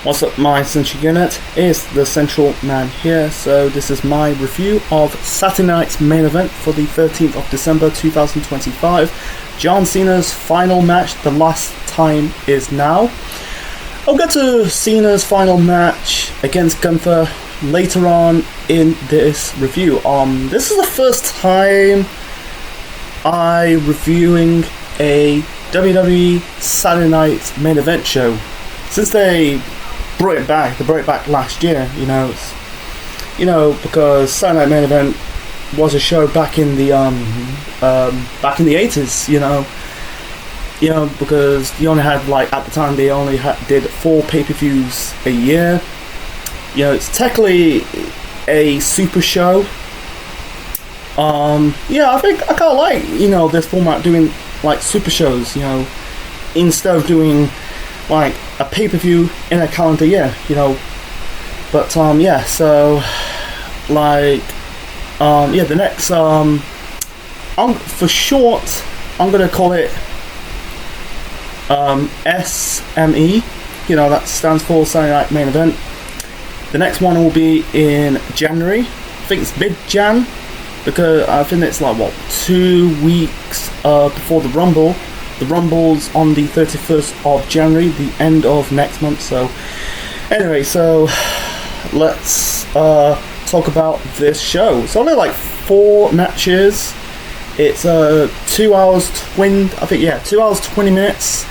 What's up, my Central Unit? It's the Central Man here. So this is my review of Saturday night's main event for the 13th of December 2025. John Cena's final match, The Last Time Is Now. I'll get to Cena's final match against Gunther later on in this review. This is the first time I'm reviewing a WWE Saturday night main event show since they brought it back. They brought it back last year, because Saturday Night Main Event was a show back in the 80s, because you only had, at the time they only did 4 pay-per-views a year. It's technically a super show. I think I kind of like, this format, doing super shows, instead of doing a pay-per-view in a calendar year, but the next for short I'm gonna call it SME, that stands for Saturday Night Main Event. The next one will be in January. I think it's mid-Jan, because I think it's 2 weeks before the Rumble. The Rumble's on the 31st of January, the end of next month. So, anyway, let's talk about this show. It's only 4 matches. It's 2 hours 20. 2 hours 20 minutes,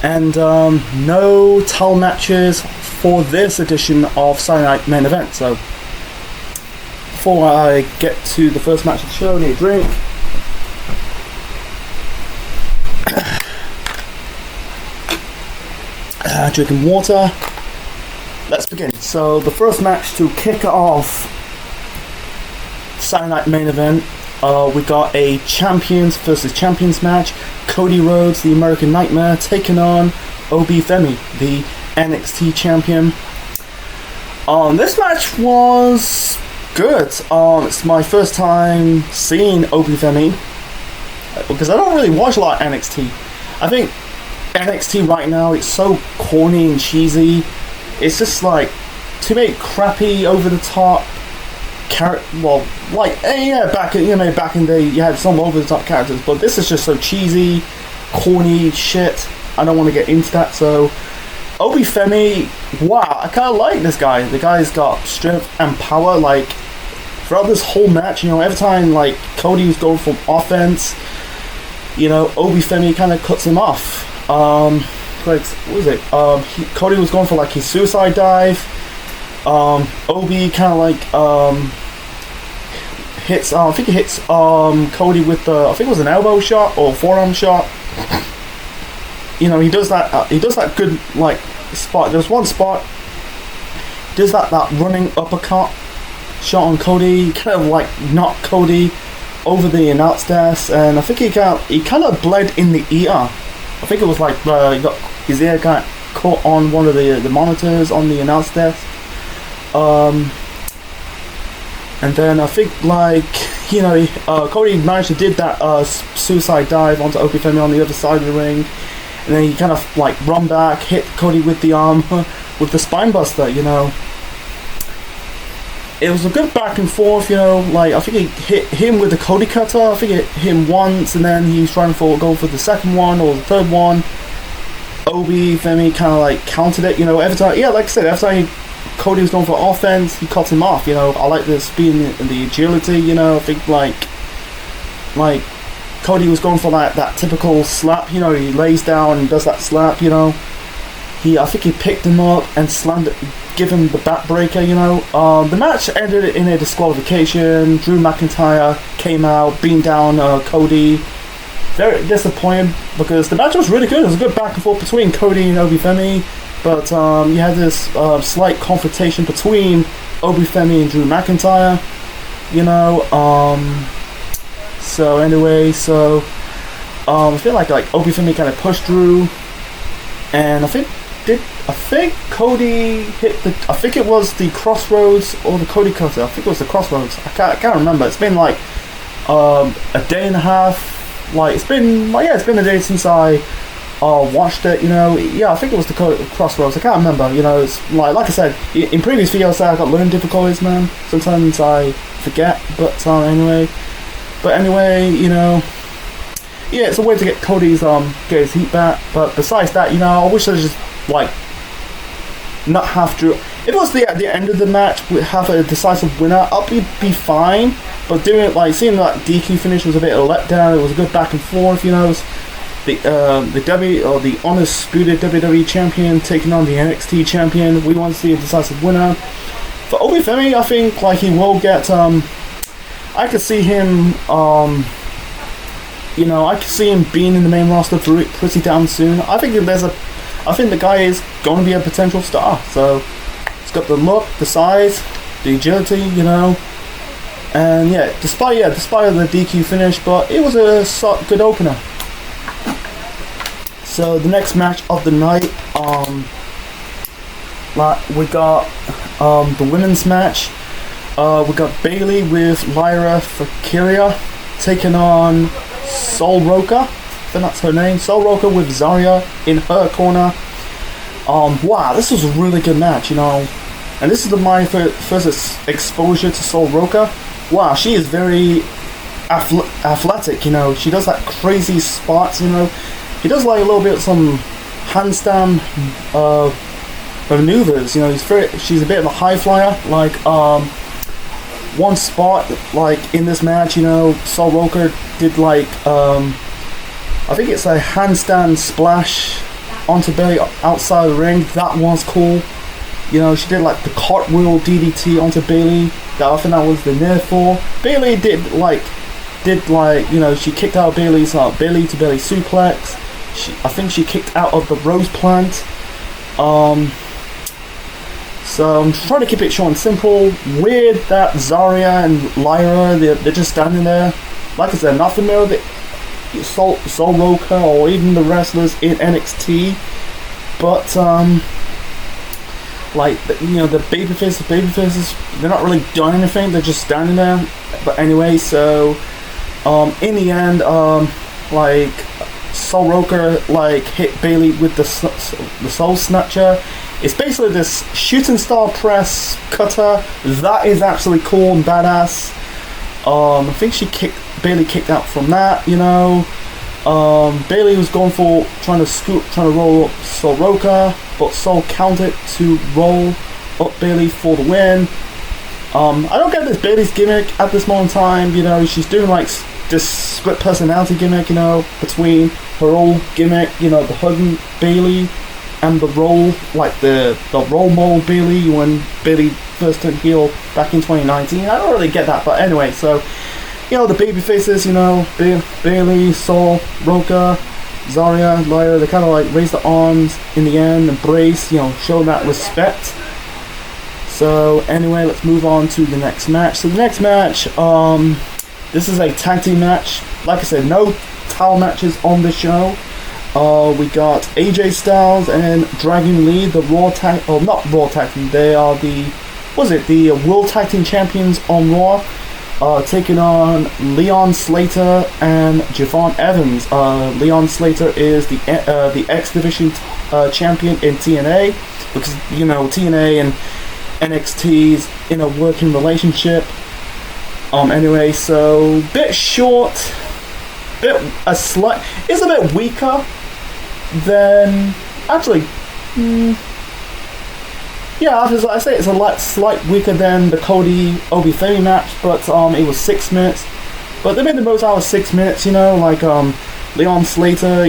and no title matches for this edition of Saturday Night Main Event. So, before I get to the first match of the show, I need a drink. Drinking water. Let's begin. So the first match to kick off Saturday Night Main Event, we got a champions versus champions match. Cody Rhodes, the American Nightmare, taking on Obi Femi, the NXT champion. This match was good. It's my first time seeing Obi Femi, because I don't really watch a lot of NXT. I think NXT right now, it's so corny and cheesy. It's just to make crappy, over the top back in back in the day, you had some over the top characters, but this is just so cheesy, corny shit. I don't want to get into that. So Obi Femi, wow, I kind of like this guy. The guy's got strength and power. Throughout this whole match, every time Cody was going for offense, Obi Femi kind of cuts him off. What was it? Cody was going for his suicide dive. Obi kind of hits. I think he hits Cody with I think it was an elbow shot or forearm shot. He does that. He does that good spot. There's one spot. He does that running uppercut shot on Cody. He kind of knocked Cody over the announce desk, and I think he kind of bled in the ear. I think it was he got his ear got caught on one of the monitors on the announce desk. And then I think Cody managed to did that suicide dive onto Obi Femi on the other side of the ring, and then he kind of run back, hit Cody with the arm with the spine buster. It was a good back and forth, I think he hit him with the Cody cutter. I think it hit him once, and then he was trying to go for the second one or the third one. Obi Femi kind of countered it, every time. Yeah, like I said, every time Cody was going for offense, he cut him off. I like the speed and the agility. I think Cody was going for that typical slap. He lays down and does that slap. I think he picked him up and slammed it, give him the backbreaker. The match ended in a disqualification. Drew McIntyre came out, beamed down Cody. Very disappointed, because the match was really good. It was a good back and forth between Cody and Obi Femi, but you had this slight confrontation between Obi Femi and Drew McIntyre. So anyway, I feel like Obi Femi kind of pushed Drew, and I think Cody hit I think it was the Crossroads or the Cody cutter. I think it was the Crossroads. I can't remember. It's been a day and a half. It's been a day since I watched it, yeah, I think it was the Crossroads. I can't remember. It's like I said in previous videos, I got learning difficulties, man. Sometimes I forget, but anyway, yeah, it's a way to get Cody's get his heat back. But besides that, I wish they just not have to. If it was at the end of the match, we have a decisive winner, I'll be fine. But doing it seeing that DQ finish was a bit of a letdown. It was a good back and forth, The undisputed WWE champion taking on the NXT champion. We want to see a decisive winner. For Obafemi, I think he will get. I could see him. I could see him being in the main roster pretty damn soon. I think the guy is going to be a potential star. So he's got the look, the size, the agility, and yeah, despite the DQ finish, but it was a good opener. So the next match of the night, we got the women's match. We got Bayley with Lyra Valkyria taking on Sol Roca. I think that's her name. Sol Roca with Zarya in her corner. Wow, this was a really good match, and this is my first exposure to Sol Roca. Wow, she is very athletic, she does that crazy spots, He does a little bit of some handstand maneuvers, she's a bit of a high flyer. One spot in this match, Sol Roca did I think it's a handstand splash onto Bayley outside the ring. That was cool. She did the cartwheel DDT onto Bayley. I think that was the near fall. Bayley did she kicked out Bayley's Bayley to Bayley suplex. I think she kicked out of the rose plant. So I'm trying to keep it short and simple. Weird that Zarya and Lyra, they're just standing there. Like I said, not familiar with Sol Roca or even the wrestlers in NXT. But the babyfaces, they're not really doing anything. They're just standing there. But anyway, so in the end, Sol Roca hit Bayley with the Soul Snatcher. It's basically this shooting star press cutter that is actually cool and badass. I think Bayley kicked out from that. Bayley was going for trying to roll up Sol Roca, but Sol countered to roll up Bayley for the win. I don't get this Bayley's gimmick at this moment in time. She's doing this split personality gimmick, between her old gimmick, the hugging Bayley, and the role, the role model Bayley when Bayley first turned heel back in 2019. I don't really get that, but anyway, so the baby faces, Bayley, Sol, Roca, Zarya, Lyra, they kind of raise their arms in the end, embrace, show that respect. So anyway, let's move on to the next match. So the next match, this is a tag team match. Like I said, no title matches on the show. We got AJ Styles and Dragon Lee, the not Raw Tag Team, they are the World Tag Team Champions on Raw, taking on Leon Slater and Javon Evans. Leon Slater is the X Division champion in TNA, because, TNA and NXT's in a working relationship. Anyway, so bit short, it's a bit weaker than actually. Yeah, I say it's a slight weaker than the Cody Obafemi match, but it was 6 minutes. But they made the most out of 6 minutes, Leon Slater,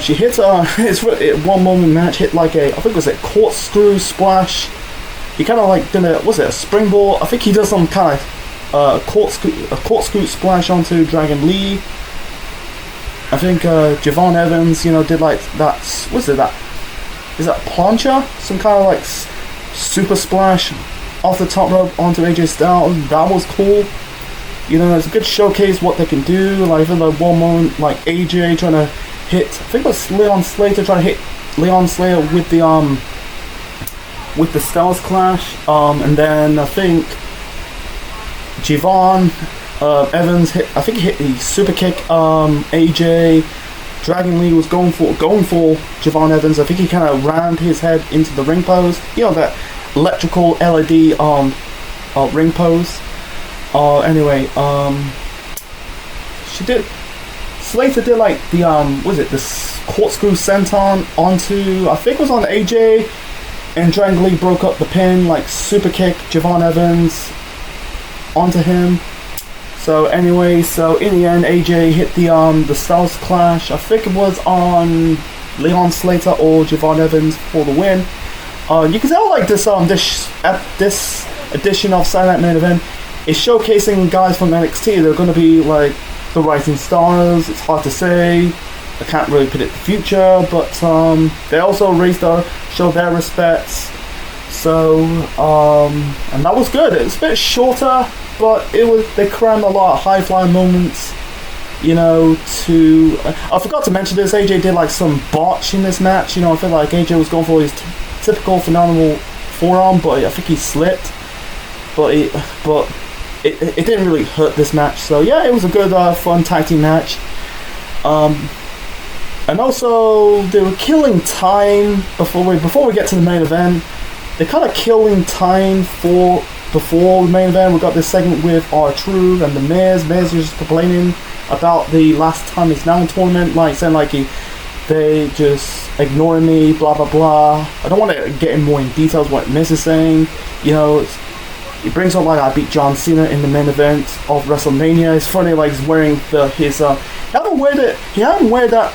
she hit it's one moment match, hit I think it was a corkscrew splash. He kind of did a springboard. I think he does some kind of corkscrew splash onto Dragon Lee. I think Javon Evans, did that. Is that plancha? Some kind of super splash off the top rope onto AJ Styles. That was cool. It's a good showcase what they can do. Even the one moment AJ trying to hit. I think it was Leon Slater trying to hit Leon Slater with the Styles Clash, and then I think Javon Evans hit the super kick AJ, Dragon Lee was going for Javon Evans. I think he kind of rammed his head into the ring post. You know, that electrical LED ring post. Anyway, Slater did like the the corkscrew senton onto, I think it was on AJ, and Dragon Lee broke up the pin, like super kick Javon Evans onto him. So anyway, so in the end, AJ hit the Styles Clash. I think it was on Leon Slater or Javon Evans for the win. You can tell like this edition of Saturday Night Main Event is showcasing guys from NXT. They're going to be like the rising stars. It's hard to say. I can't really predict the future, but they also showed their respects. So and that was good. It was a bit shorter, but they crammed a lot of high flying moments. You know, I forgot to mention this. AJ did like some botch in this match. You know, I feel like AJ was going for his typical phenomenal forearm, but I think he slipped. But it didn't really hurt this match. So yeah, it was a good fun tag team match. And also they were killing time before we get to the main event. They're kind of killing time before the main event. We got this segment with R-Truth and the Miz. Miz was just complaining about the last time he's now in tournament, like saying like they just ignoring me, blah blah blah. I don't want to get in more in details what Miz is saying. You know, he brings up like I beat John Cena in the main event of WrestleMania. It's funny, like he's wearing his he hadn't wear that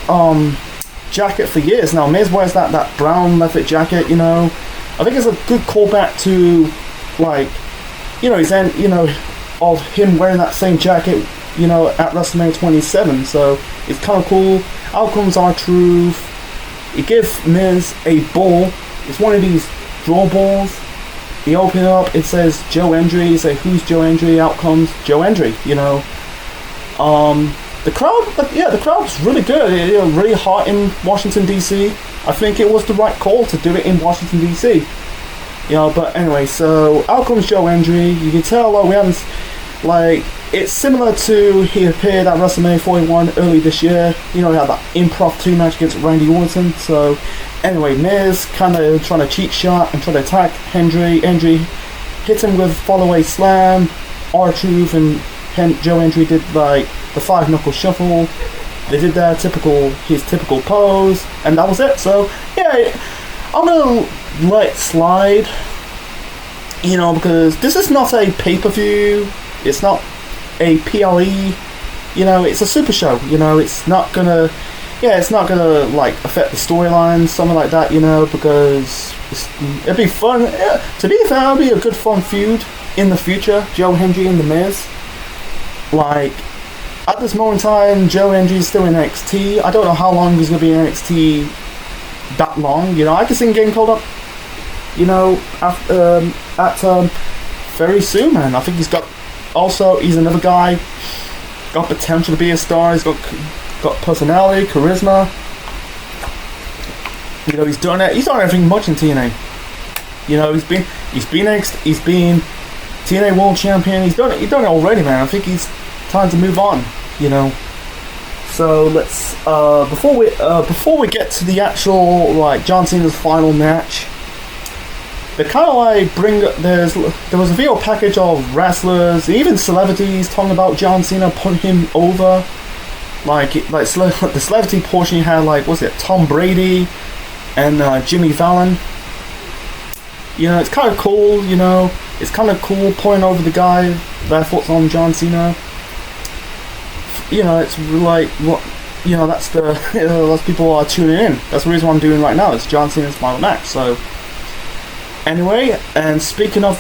jacket for years now. Miz wears that brown leather jacket. You know, I think it's a good callback to like, you know, of him wearing that same jacket, you know, at WrestleMania 27. So it's kind of cool. Out comes R-Truth. He gives Miz a ball. It's one of these draw balls. He open up. It says Joe Hendry. You say, who's Joe Hendry? Out comes Joe Hendry. You know, the crowd was really good. It was really hot in Washington D.C. I think it was the right call to do it in Washington D.C. You know, but anyway, so out comes Joe Hendry. You can tell we haven't, like, it's similar to he appeared at WrestleMania 41 early this year. You know, he had that improv 2 match against Randy Orton. So anyway, Miz kind of trying to cheat shot and try to attack Hendry. Hendry hits him with a follow-away slam. R-Truth and Joe Hendry did like the 5-knuckle shuffle. They did his typical pose, and that was it. So yeah, I'm gonna let it slide, you know, because this is not a pay-per-view. It's not a PLE. You know, it's a super show. You know, it's not gonna like affect the storyline, something like that. You know, because it'd be fun. Yeah, to be fair, it'd be a good fun feud in the future. Joe Hendry and the Miz. Like, at this moment in time, Joe Hendry is still in NXT. I don't know how long he's going to be in NXT that long. You know, I can see him getting called up, you know, very soon, man. I think he's another guy, got potential to be a star. He's got personality, charisma. You know, he's done everything much in TNA. You know, he's been TNA World Champion. He's done it already, man. I think he's time to move on, you know. So let's before we get to the actual like John Cena's final match, they kind of like there was a video package of wrestlers, even celebrities, talking about John Cena putting him over. Like the celebrity portion, you had like, was it Tom Brady and Jimmy Fallon. You know, it's kind of cool. You know, it's kind of cool pointing over the guy, their thoughts on John Cena. You know, it's like what, you know, that's those people are tuning in. That's the reason why I'm doing right now. It's John Cena's final match. So anyway, and speaking of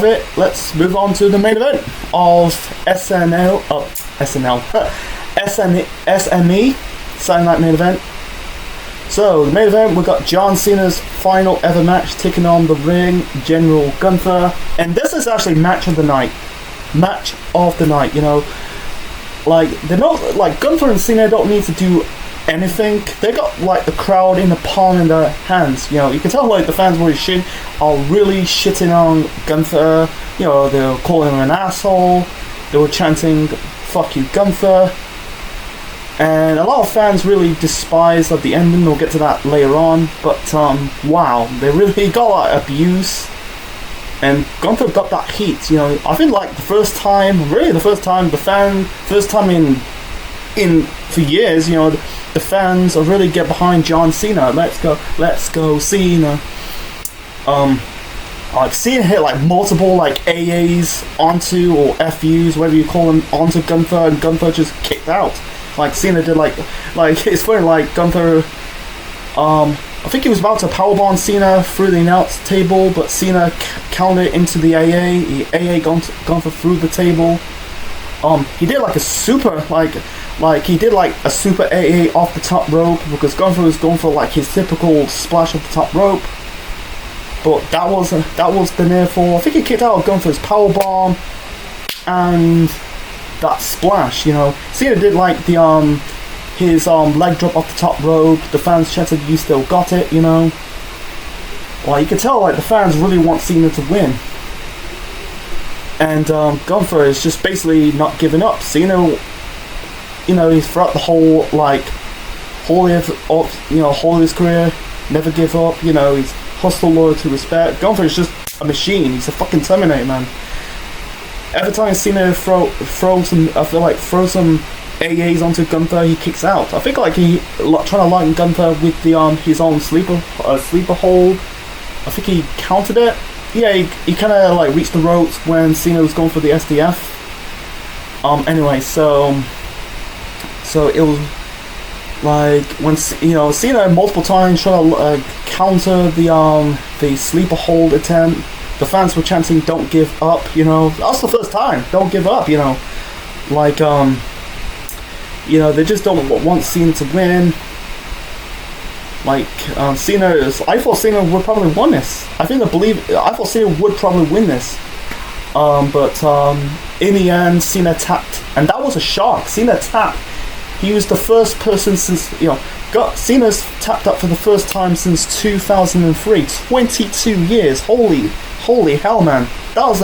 it, let's move on to the main event of SME Saturday Night Main Event. So the main event, we got John Cena's final ever match taking on the Ring General Gunther, and this is actually match of the night. You know. Like, they don't, like, Gunther and Cena don't need to do anything. They got like the crowd in the palm of their hands. You know, you can tell like the fans are really shitting on Gunther. You know, they were calling him an asshole. They were chanting "fuck you, Gunther." And a lot of fans really despise of the ending. We'll get to that later on. But wow, they really got like abuse. And Gunther got that heat. You know, I think like the first time in for years. You know, the fans are really get behind John Cena. Let's go, Cena. Like Cena hit like multiple like AAs onto, or FUs, whatever you call them, onto Gunther, and Gunther just kicked out. Like Cena did like it's funny, like Gunther, I think he was about to powerbomb Cena through the announce table, but Cena counted into the AA. He AA Gunther through the table. He did like a super he did like a super AA off the top rope, because Gunther was going for like his typical splash off the top rope. But that was the near fall. I think he kicked out of Gunther's powerbomb and that splash. You know, Cena did like the his leg drop off the top rope. The fans chanted, "You still got it," you know. Well, you can tell like the fans really want Cena to win. And Gunther is just basically not giving up. Cena, you know, he's throughout the whole of his career, never give up. You know, he's hostile, loyal to respect. Gunther is just a machine. He's a fucking Terminator, man. Every time Cena throw some AAs onto Gunther, he kicks out. I think like he trying to lighten Gunther with the his own sleeper hold. I think he countered it. Yeah, he kind of like reached the ropes when Cena was going for the SDF. Anyway, so it was like when, you know, Cena multiple times trying to counter the sleeper hold attempt. The fans were chanting, "Don't give up," you know. That's the first time. Don't give up, you know. Like you know, they just don't want Cena to win. Like Cena is. I thought Cena would probably win this. I thought Cena would probably win this. But in the end, Cena tapped, and that was a shock. Cena tapped. He was the first person since, you know, Cena's tapped up for the first time since 2003. 22 years. Holy hell, man. That was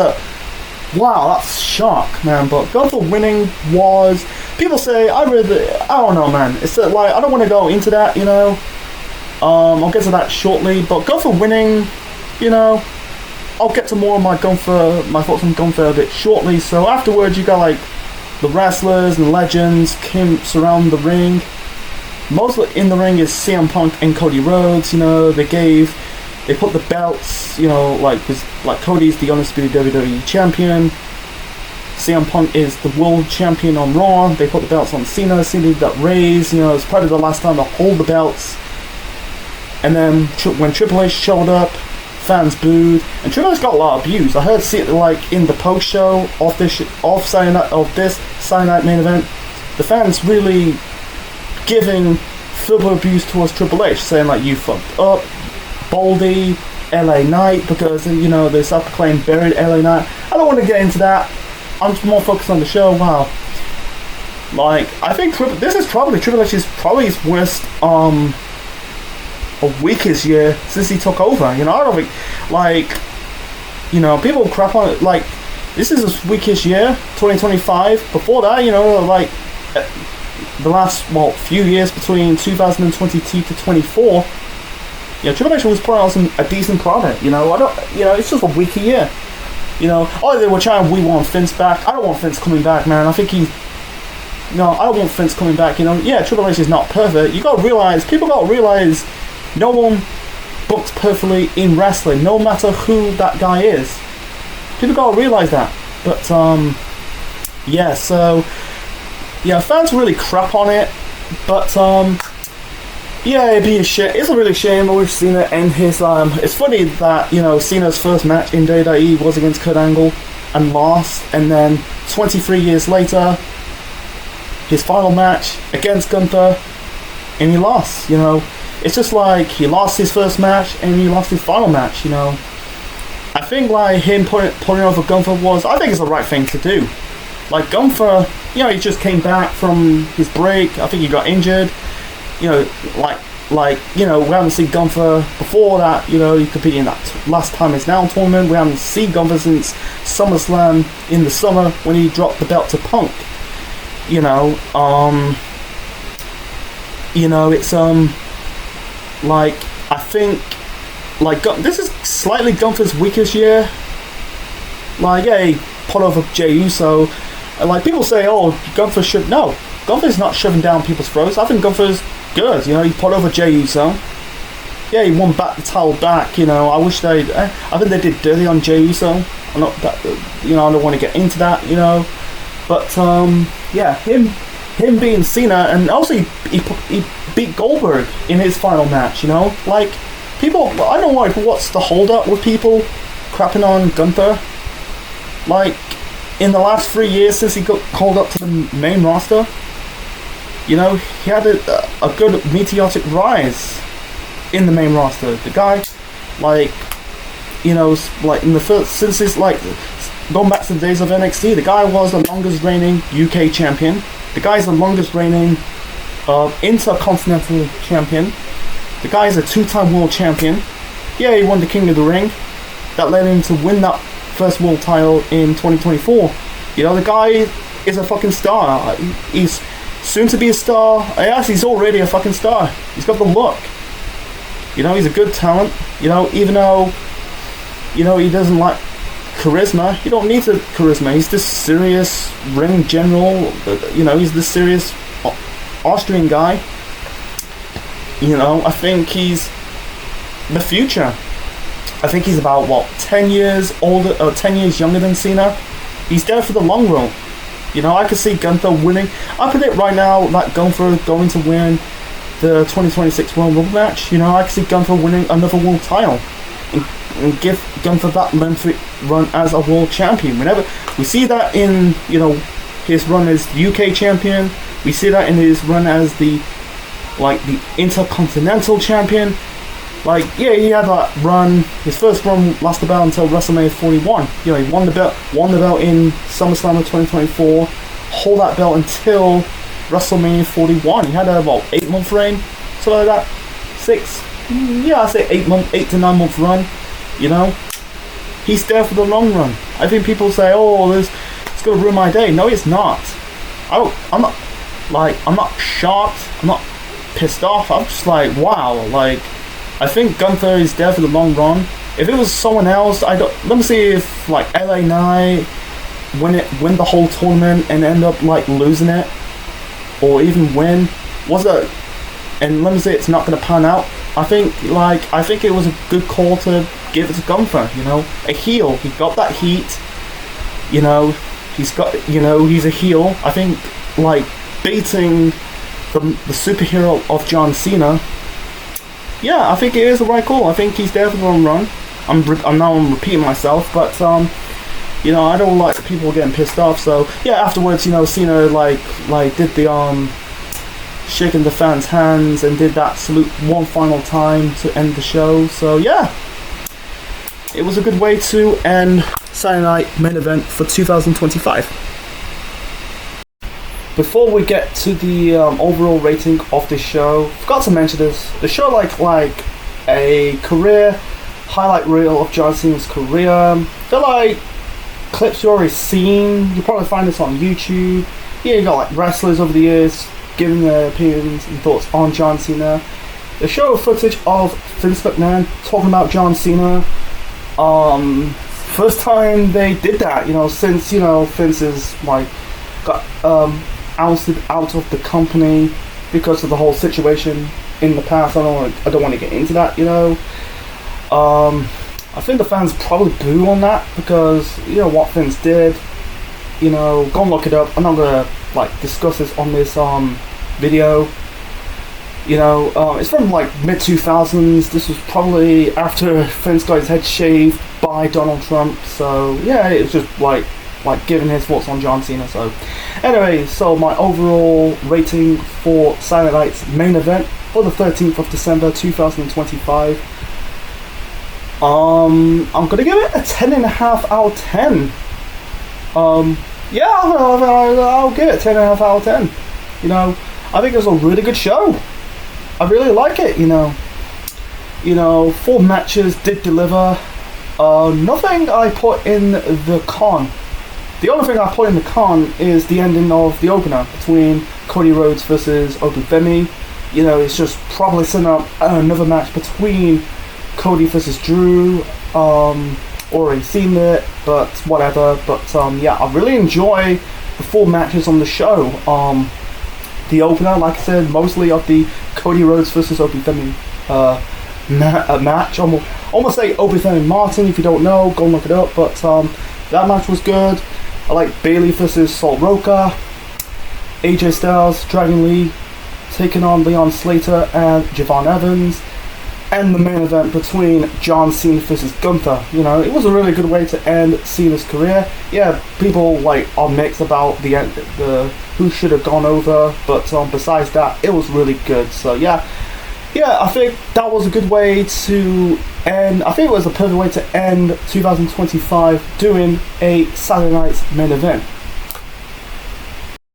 wow, that's shock, man. But Gunther winning was, people say, I don't know, man. It's like, I don't want to go into that, you know. I'll get to that shortly. But Gunther winning, you know, I'll get to more of my thoughts on Gunther a bit shortly. So afterwards, you got like the wrestlers and legends came surround the ring. Mostly in the ring is CM Punk and Cody Rhodes. You know, they put the belts, you know, like Cody's the undisputed WWE champion. CM Punk is the world champion on Raw. They put the belts on Cena. Cena got raised. You know, it's probably the last time to hold the belts. And then when Triple H showed up, fans booed, and Triple H got a lot of abuse. I heard like in the post show of this Saturday Night main event, the fans really giving verbal abuse towards Triple H, saying like, "You fucked up, Baldy, LA Knight," because, you know, they self-proclaimed buried LA Knight. I don't want to get into that. I'm just more focused on the show. Wow. Like, I think this is probably Triple H's his worst or weakest year since he took over. You know, I don't think, like, you know, people crap on it. Like, this is his weakest year, 2025. Before that, you know, like the last few years between 2022 to 24. You know, Triple H was putting out a decent product. You know, it's just a weaker year. You know, they were trying. We want Vince back. I don't want Vince coming back, man. I think I don't want Vince coming back. You know, yeah, Triple H is not perfect. People got to realize, no one books perfectly in wrestling, no matter who that guy is. People got to realize that. But yeah, so yeah, fans really crap on it. But yeah, it'd be a shame. It's a really shame with Cena and his it's funny that, you know, Cena's first match in WWE was against Kurt Angle and lost, and then 23 years later, his final match against Gunther, and he lost. You know, it's just like he lost his first match and he lost his final match. You know, I think like him putting over Gunther I think it's the right thing to do. Like Gunther, you know, he just came back from his break. I think he got injured. You know, like you know, we haven't seen Gunther before that. You know, he competed in that Last Time Is Now tournament. We haven't seen Gunther since SummerSlam in the summer when he dropped the belt to Punk. You know, you know, it's like I think like this is slightly Gunther's weakest year. Like, yeah, he put over Jey Uso. And like people say, oh, Gunther should no. Gunther's not shoving down people's throats. I think Gunther's good. You know, he put over Jey Uso. Yeah, he won back the title back. You know, I wish they. I think they did dirty on Jey Uso. I'm not that. You know, I don't want to get into that. You know, but yeah, him being Cena, and also he beat Goldberg in his final match. You know, like people. I don't know what's the hold up with people crapping on Gunther. Like in the last 3 years since he got called up to the main roster, you know, he had a good meteoric rise in the main roster. The guy, like, you know, like in the first, since his, like, going back to the days of NXT, the guy was the longest reigning UK champion. The guy's the longest reigning Intercontinental champion. The guy's a 2-time world champion. Yeah, he won the King of the Ring. That led him to win that first world title in 2024. You know, the guy is a fucking star. He's soon to be a star. Yes, he's already a fucking star. He's got the look. You know, he's a good talent. You know, even though, you know, he doesn't like charisma. You don't need the charisma. He's this serious ring general. You know, he's this serious Austrian guy. You know, I think he's the future. I think he's about, what, 10 years older, or 10 years younger than Cena. He's there for the long run. You know, I could see Gunther winning. I predict right now that Gunther going to win the 2026 Royal Rumble match. You know, I could see Gunther winning another world title and give Gunther that lengthy run as a world champion. Whenever we see that in, you know, his run as the UK champion, we see that in his run as the Intercontinental champion. Like, yeah, he had that run. His first run lasted about until WrestleMania 41. You know, he won the belt in SummerSlam of 2024. Hold that belt until WrestleMania 41. He had a 8-month reign, something like that. 6, yeah, I say 8 to 9 month run. You know, he's there for the long run. I think people say, oh, it's gonna ruin my day. No, it's not. I'm not shocked. I'm not pissed off. I'm just like, wow, like. I think Gunther is there for the long run. If it was someone else, let me see if like LA Knight win the whole tournament and end up like losing it, or even win. And let me say it's not gonna pan out. I think it was a good call to give it to Gunther. You know, a heel. He got that heat. You know, he's a heel. I think like beating the superhero of John Cena. Yeah, I think it is the right call. I think he's there for the long run. I'm repeating myself, but you know, I don't like people getting pissed off. So yeah, afterwards, you know, Cena like did the shaking the fans' hands and did that salute one final time to end the show. So yeah, it was a good way to end Saturday Night Main Event for 2025. Before we get to the overall rating of this show, forgot to mention this. The show like a career highlight reel of John Cena's career. They're like clips you already seen. You'll probably find this on YouTube. Yeah, you got like wrestlers over the years giving their opinions and thoughts on John Cena. The show footage of Vince McMahon talking about John Cena. First time they did that, you know, since, you know, Vince is like got ousted out of the company because of the whole situation in the past. I don't want to get into that, you know. I think the fans probably boo on that because, you know, what Vince did. You know, go and look it up. I'm not gonna like discuss this on this video. You know, it's from like mid 2000s. This was probably after Vince got his head shaved by Donald Trump. So yeah, it was just like giving his thoughts on John Cena. So anyway, so my overall rating for Saturday Night's Main Event for the 13th of December 2025, I'm gonna give it a 10.5 out of 10. Yeah, I'll give it 10.5 out of 10. You know, I think it was a really good show. I really like it. You know, 4 matches did deliver. Nothing I put in the con. The only thing I put in the con is the ending of the opener between Cody Rhodes versus Open Femi. You know, it's just probably setting up another match between Cody versus Drew. Already seen it, but whatever. But yeah, I really enjoy the 4 matches on the show. The opener, like I said, mostly of the Cody Rhodes versus Obafemi match. Almost say Obafemi Martin. If you don't know, go and look it up. But that match was good. I like Bayley versus Sol Roca, AJ Styles, Dragon Lee taking on Leon Slater and Javon Evans, and the main event between John Cena versus Gunther. You know, it was a really good way to end Cena's career. Yeah, people like are mixed about the who should have gone over, but besides that, it was really good. So yeah, I think that was a good way to end. I think it was a perfect way to end 2025 doing a Saturday night's main event.